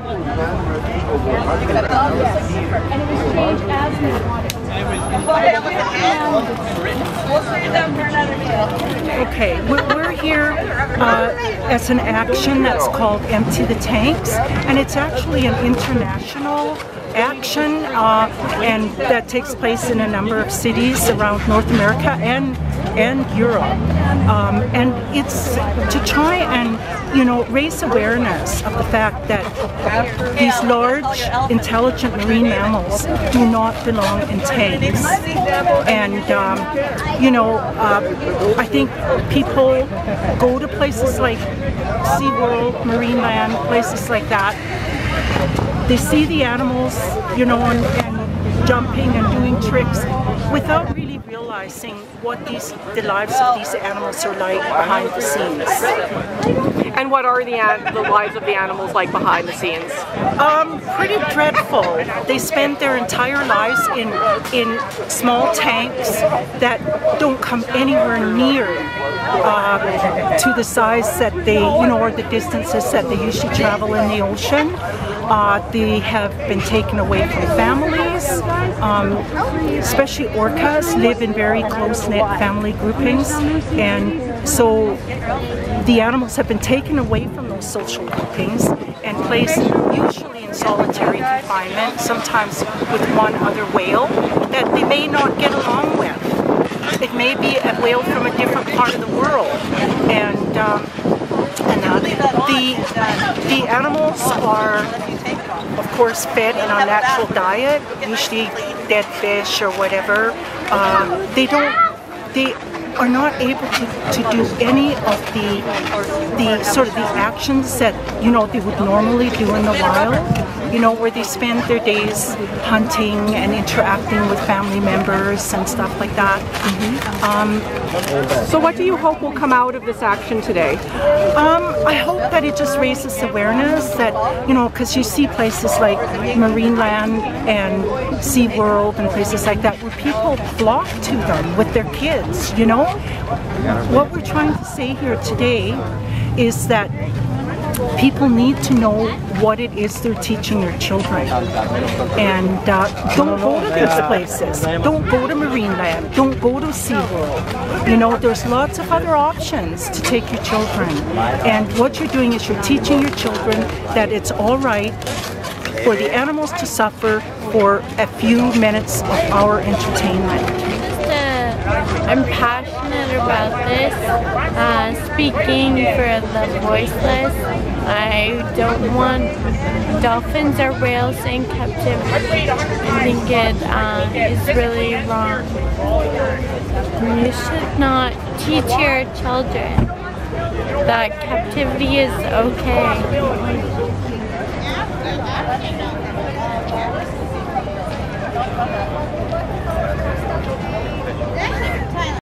And it was changed as we wanted. Okay, we're here as an action that's called Empty the Tanks, and it's actually an international action, and that takes place in a number of cities around North America and Europe, and it's to try and raise awareness of the fact that these large, intelligent marine mammals do not belong in tanks. And I think people go to places like SeaWorld, Marineland, places like that. They see the animals, and jumping and doing tricks without really realizing what the lives of these animals are like behind the scenes. And what are the lives of the animals like behind the scenes? Pretty dreadful. They spend their entire lives in small tanks that don't come anywhere near to the size that they, or the distances that they usually travel in the ocean. They have been taken away from families, especially orcas live in very close-knit family groupings, and so the animals have been taken away from those social groupings and placed usually in solitary confinement, sometimes with one other whale that they may not get along with. It may be a whale from a different part of the world, and the animals are, of course, fed in our natural diet, usually dead fish or whatever. They are not able to do any of the sort of the actions that they would normally do in the wild. Where they spend their days hunting and interacting with family members and stuff like that. So what do you hope will come out of this action today? I hope that it just raises awareness that, because you see places like Marineland and SeaWorld and places like that where people flock to them with their kids, What we're trying to say here today is that people need to know what it is they're teaching their children, and don't go to these places. Don't go to Marineland. Don't go to SeaWorld. There's lots of other options to take your children, and what you're doing is you're teaching your children that it's all right for the animals to suffer for a few minutes of our entertainment. I'm passionate about this, speaking for the voiceless. I don't want dolphins or whales in captivity. I think it is really wrong. You should not teach your children that captivity is okay.